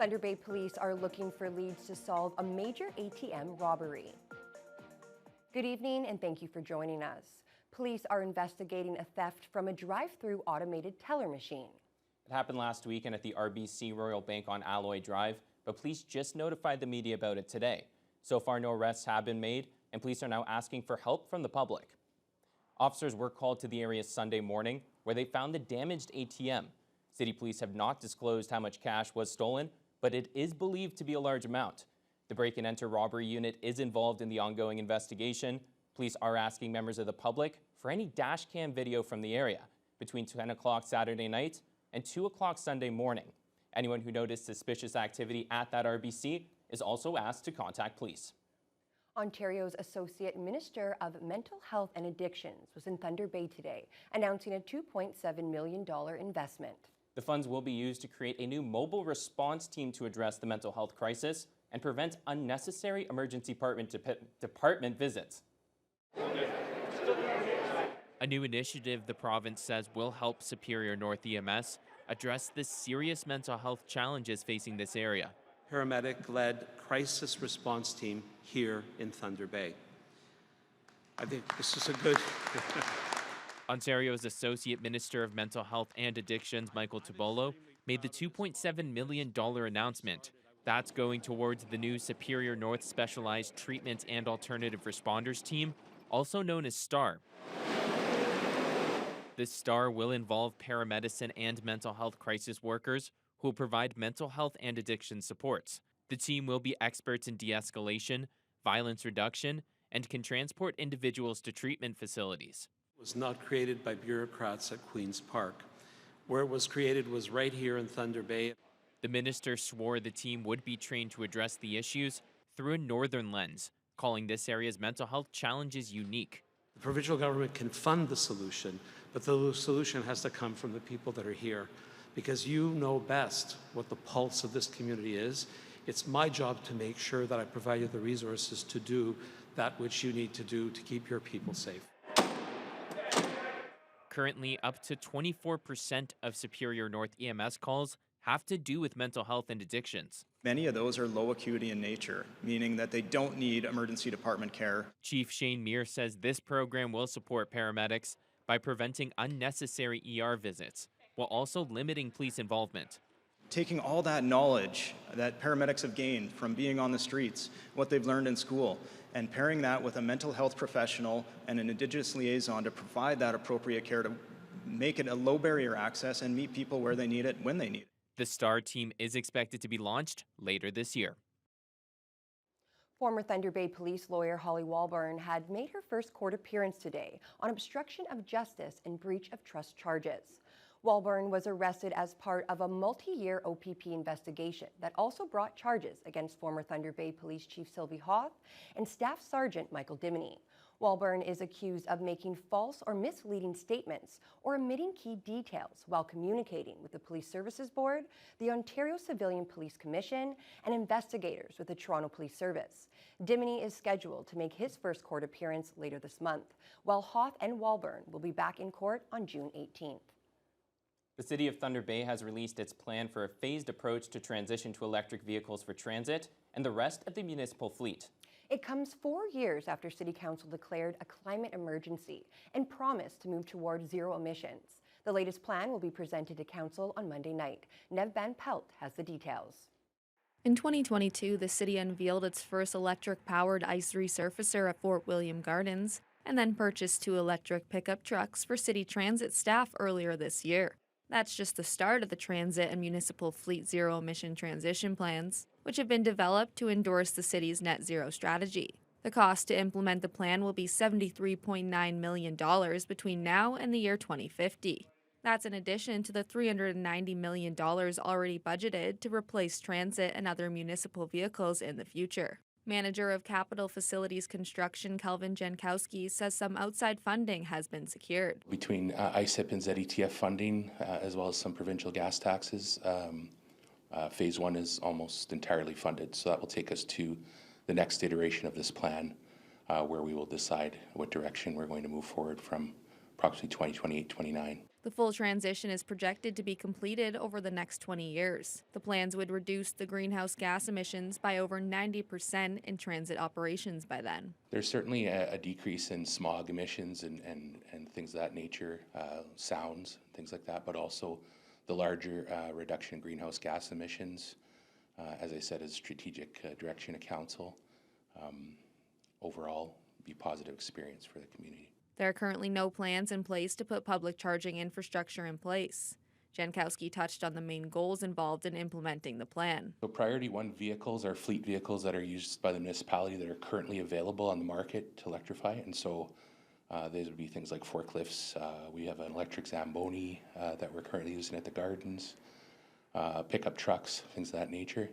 Thunder Bay Police are looking for leads to solve a major ATM robbery. Good evening and thank you for joining us. Police are investigating a theft from a drive-through automated teller machine. It happened last weekend at the RBC Royal Bank on Alloy Drive, but police just notified the media about it today. So far, no arrests have been made, and police are now asking for help from the public. Officers were called to the area Sunday morning, where they found the damaged ATM. City police have not disclosed how much cash was stolen, but it is believed to be a large amount. The break-and-enter robbery unit is involved in the ongoing investigation. Police are asking members of the public for any dash cam video from the area between 10 o'clock Saturday night and 2 o'clock Sunday morning. Anyone who noticed suspicious activity at that RBC is also asked to contact police. Ontario's Associate Minister of Mental Health and Addictions was in Thunder Bay today, announcing a $2.7 million investment. The funds will be used to create a new mobile response team to address the mental health crisis and prevent unnecessary emergency department visits. A new initiative the province says will help Superior North EMS address the serious mental health challenges facing this area. Paramedic-led crisis response team here in Thunder Bay. I think this is a good... Ontario's Associate Minister of Mental Health and Addictions, Michael Tobolo, made the $2.7 million announcement. That's going towards the new Superior North Specialized Treatment and Alternative Responders Team, also known as STAR. This STAR will involve paramedicine and mental health crisis workers who will provide mental health and addiction supports. The team will be experts in de-escalation, violence reduction, and can transport individuals to treatment facilities. It was not created by bureaucrats at Queen's Park. Where it was created was right here in Thunder Bay. The minister swore the team would be trained to address the issues through a northern lens, calling this area's mental health challenges unique. The provincial government can fund the solution, but the solution has to come from the people that are here, because you know best what the pulse of this community is. It's my job to make sure that I provide you the resources to do that which you need to do to keep your people safe. Currently, up to 24% of Superior North EMS calls have to do with mental health and addictions. Many of those are low acuity in nature, meaning that they don't need emergency department care. Chief Shane Meir says this program will support paramedics by preventing unnecessary ER visits, while also limiting police involvement. Taking all that knowledge that paramedics have gained from being on the streets, what they've learned in school, and pairing that with a mental health professional and an Indigenous liaison to provide that appropriate care to make it a low barrier access and meet people where they need it, when they need it. The STAR team is expected to be launched later this year. Former Thunder Bay police lawyer Holly Walburn had made her first court appearance today on obstruction of justice and breach of trust charges. Walburn was arrested as part of a multi-year OPP investigation that also brought charges against former Thunder Bay Police Chief Sylvie Hoth and Staff Sergeant Michael Diminy. Walburn is accused of making false or misleading statements or omitting key details while communicating with the Police Services Board, the Ontario Civilian Police Commission, and investigators with the Toronto Police Service. Diminy is scheduled to make his first court appearance later this month, while Hoth and Walburn will be back in court on June 18th. The City of Thunder Bay has released its plan for a phased approach to transition to electric vehicles for transit and the rest of the municipal fleet. It comes 4 years after City Council declared a climate emergency and promised to move toward zero emissions. The latest plan will be presented to Council on Monday night. Nev Van Pelt has the details. In 2022, the city unveiled its first electric-powered ice resurfacer at Fort William Gardens and then purchased 2 electric pickup trucks for city transit staff earlier this year. That's just the start of the transit and municipal fleet zero-emission transition plans, which have been developed to endorse the city's net zero strategy. The cost to implement the plan will be $73.9 million between now and the year 2050. That's in addition to the $390 million already budgeted to replace transit and other municipal vehicles in the future. Manager of Capital Facilities Construction, Kelvin Jankowski, says some outside funding has been secured. Between ISIP and ZETF funding, as well as some provincial gas taxes, Phase 1 is almost entirely funded. So that will take us to the next iteration of this plan, where we will decide what direction we're going to move forward from approximately 2028-29. The full transition is projected to be completed over the next 20 years. The plans would reduce the greenhouse gas emissions by over 90% in transit operations by then. There's certainly a decrease in smog emissions and things of that nature, sounds, things like that, but also the larger reduction in greenhouse gas emissions, as I said, is strategic direction of council. Overall, be a positive experience for the community. There are currently no plans in place to put public charging infrastructure in place. Jankowski touched on the main goals involved in implementing the plan. So Priority 1 vehicles are fleet vehicles that are used by the municipality that are currently available on the market to electrify. And so these would be things like forklifts. We have an electric Zamboni that we're currently using at the gardens, pickup trucks, things of that nature.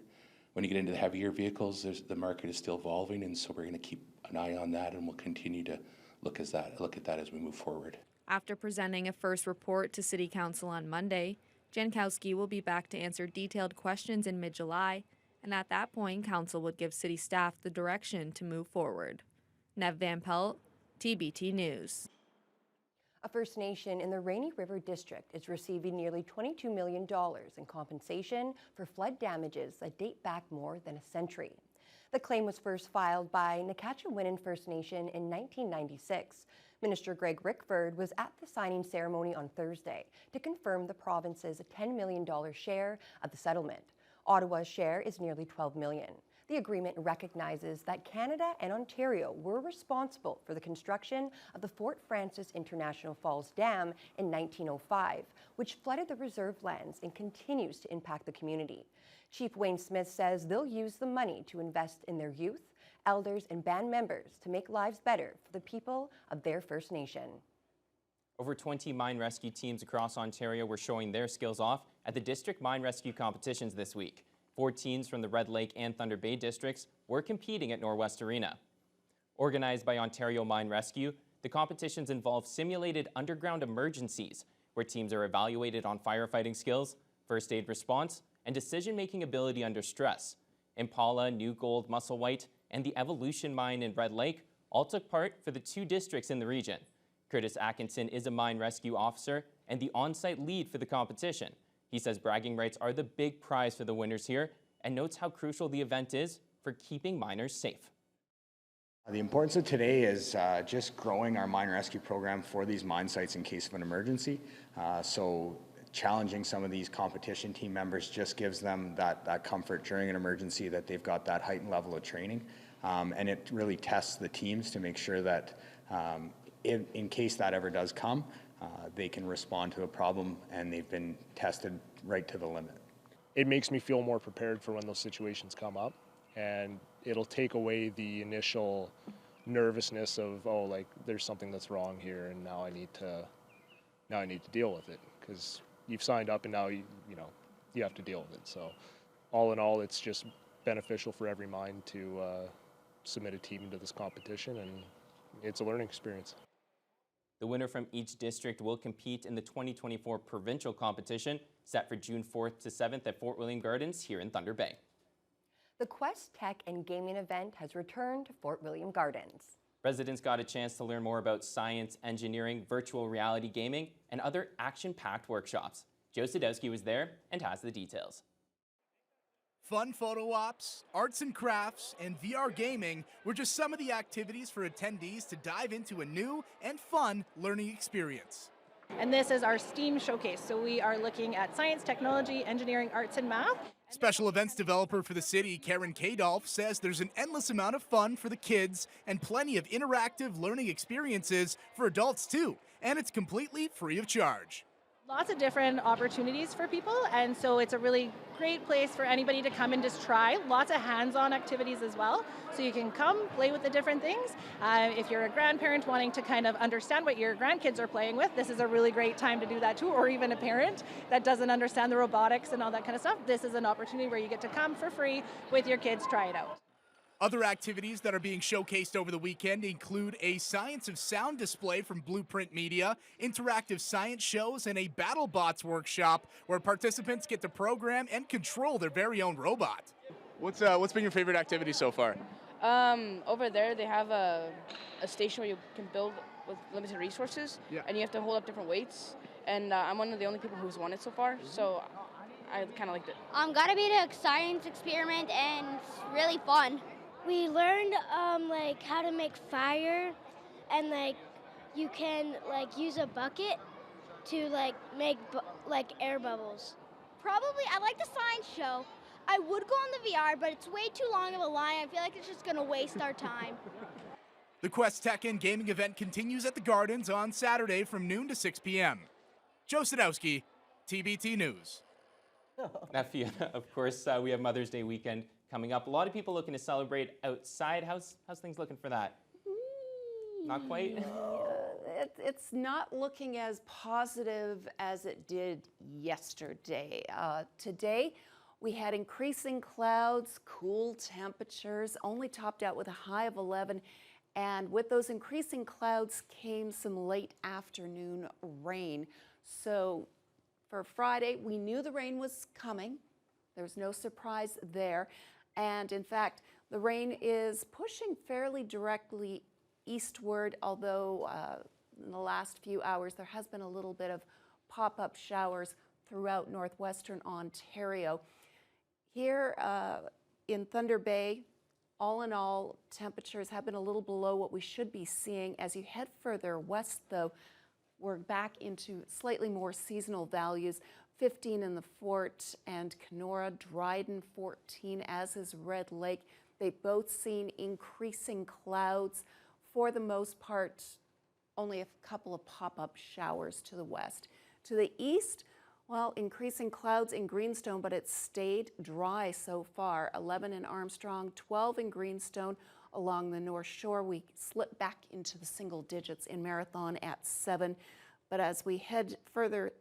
When you get into the heavier vehicles, the market is still evolving, and so we're going to keep an eye on that, and we'll continue to look at that as we move forward. After presenting a first report to City Council on Monday, Jankowski will be back to answer detailed questions in mid-July, and at that point, Council would give City staff the direction to move forward. Nev Van Pelt, TBT News. A First Nation in the Rainy River District is receiving nearly $22 million in compensation for flood damages that date back more than a century. The claim was first filed by Nakatchewinnan First Nation in 1996. Minister Greg Rickford was at the signing ceremony on Thursday to confirm the province's $10 million share of the settlement. Ottawa's share is nearly $12 million. The agreement recognizes that Canada and Ontario were responsible for the construction of the Fort Frances International Falls Dam in 1905, which flooded the reserve lands and continues to impact the community. Chief Wayne Smith says they'll use the money to invest in their youth, elders, and band members to make lives better for the people of their First Nation. Over 20 mine rescue teams across Ontario were showing their skills off at the district mine rescue competitions this week. 4 teams from the Red Lake and Thunder Bay districts were competing at Norwest Arena. Organized by Ontario Mine Rescue, the competitions involve simulated underground emergencies, where teams are evaluated on firefighting skills, first aid response, and decision-making ability under stress. Impala, New Gold, Musselwhite, and the Evolution Mine in Red Lake all took part for the 2 districts in the region. Curtis Atkinson is a mine rescue officer and the on-site lead for the competition. He says bragging rights are the big prize for the winners here and notes how crucial the event is for keeping miners safe. The importance of today is just growing our mine rescue program for these mine sites in case of an emergency. So challenging some of these competition team members just gives them that comfort during an emergency that they've got that heightened level of training. And it really tests the teams to make sure that in case that ever does come, they can respond to a problem and they've been tested right to the limit. It makes me feel more prepared for when those situations come up, and it'll take away the initial nervousness of, oh, like there's something that's wrong here and now I need to deal with it, because you've signed up and now you have to deal with it. So all in all, it's just beneficial for every mine to submit a team into this competition, and it's a learning experience. The winner from each district will compete in the 2024 provincial competition, set for June 4th to 7th at Fort William Gardens here in Thunder Bay. The Quest Tech and Gaming event has returned to Fort William Gardens. Residents got a chance to learn more about science, engineering, virtual reality gaming, and other action-packed workshops. Joe Sadowski was there and has the details. Fun photo ops, arts and crafts, and VR gaming were just some of the activities for attendees to dive into a new and fun learning experience. And this is our STEAM showcase. So we are looking at science, technology, engineering, arts, and math. Special events developer for the city, Karen Kadolf, says there's an endless amount of fun for the kids and plenty of interactive learning experiences for adults too. And it's completely free of charge. Lots of different opportunities for people, and so it's a really great place for anybody to come and just try. Lots of hands-on activities as well, so you can come play with the different things. If you're a grandparent wanting to kind of understand what your grandkids are playing with, this is a really great time to do that too, or even a parent that doesn't understand the robotics and all that kind of stuff. This is an opportunity where you get to come for free with your kids, try it out. Other activities that are being showcased over the weekend include a Science of Sound display from Blueprint Media, interactive science shows, and a BattleBots workshop where participants get to program and control their very own robot. What's been your favorite activity so far? Over there, they have a station where you can build with limited resources, and you have to hold up different weights. And I'm one of the only people who's won it so far, so I kind of liked it. Gotta be a science experiment, and it's really fun. We learned like how to make fire, and like you can like use a bucket to like make like air bubbles. Probably, I like the science show. I would go on the VR, but it's way too long of a line. I feel like it's just gonna waste our time. The Quest Tech and Gaming event continues at the Gardens on Saturday from noon to 6 p.m. Joe Sadowski, TBT News. Now, Fiona, of course, we have Mother's Day weekend coming up. A lot of people looking to celebrate outside. How's things looking for that? Not quite? It's not looking as positive as it did yesterday. Today, we had increasing clouds, cool temperatures, only topped out with a high of 11. And with those increasing clouds came some late afternoon rain. So for Friday, we knew the rain was coming. There's no surprise there. And in fact, the rain is pushing fairly directly eastward, although in the last few hours, there has been a little bit of pop-up showers throughout northwestern Ontario. Here in Thunder Bay, all in all, temperatures have been a little below what we should be seeing. As you head further west, though, we're back into slightly more seasonal values. 15 in the Fort and Kenora, Dryden 14, as is Red Lake. They've both seen increasing clouds. For the most part, only a couple of pop-up showers to the west. To the east, well, increasing clouds in Greenstone, but it's stayed dry so far. 11 in Armstrong, 12 in Greenstone. Along the North Shore, we slip back into the single digits in Marathon at 7. But as we head further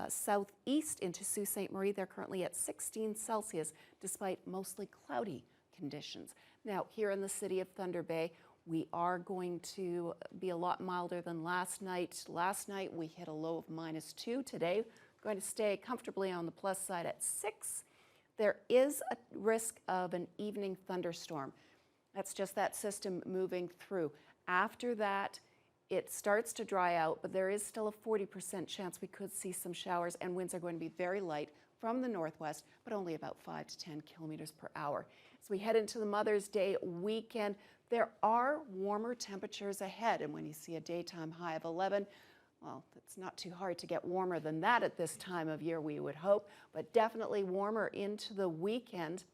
southeast into Sault Ste. Marie, they're currently at 16 Celsius, despite mostly cloudy conditions. Now, here in the city of Thunder Bay, we are going to be a lot milder than last night. Last night, we hit a low of -2. Today, going to stay comfortably on the plus side at 6. There is a risk of an evening thunderstorm. That's just that system moving through. After that, it starts to dry out, but there is still a 40% chance we could see some showers, and winds are going to be very light from the northwest, but only about 5 to 10 kilometers per hour. As we head into the Mother's Day weekend, there are warmer temperatures ahead, and when you see a daytime high of 11, well, it's not too hard to get warmer than that at this time of year, we would hope, but definitely warmer into the weekend.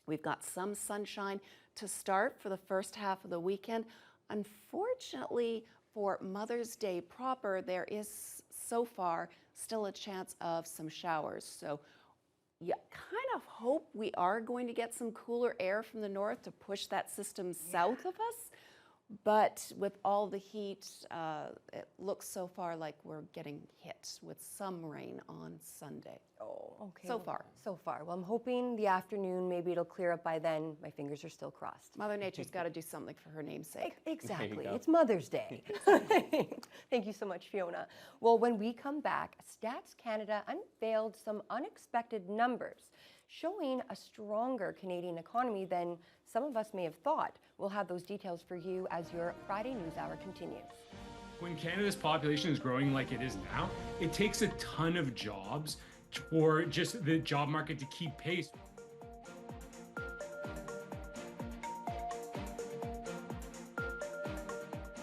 We've got some sunshine to start for the first half of the weekend. Unfortunately, for Mother's Day proper, there is so far still a chance of some showers. So you kind of hope we are going to get some cooler air from the north to push that system south of us. But with all the heat, it looks so far like we're getting hit with some rain on Sunday. Oh, okay. So far. So far. Well, I'm hoping the afternoon, maybe it'll clear up by then. My fingers are still crossed. Mother Nature's got to do something for her namesake. Exactly. It's Mother's Day. Thank you so much, Fiona. Well, when we come back, Stats Canada unveiled some unexpected numbers showing a stronger Canadian economy than some of us may have thought. We'll have those details for you as your Friday News Hour continues. When Canada's population is growing like it is now, it takes a ton of jobs for just the job market to keep pace.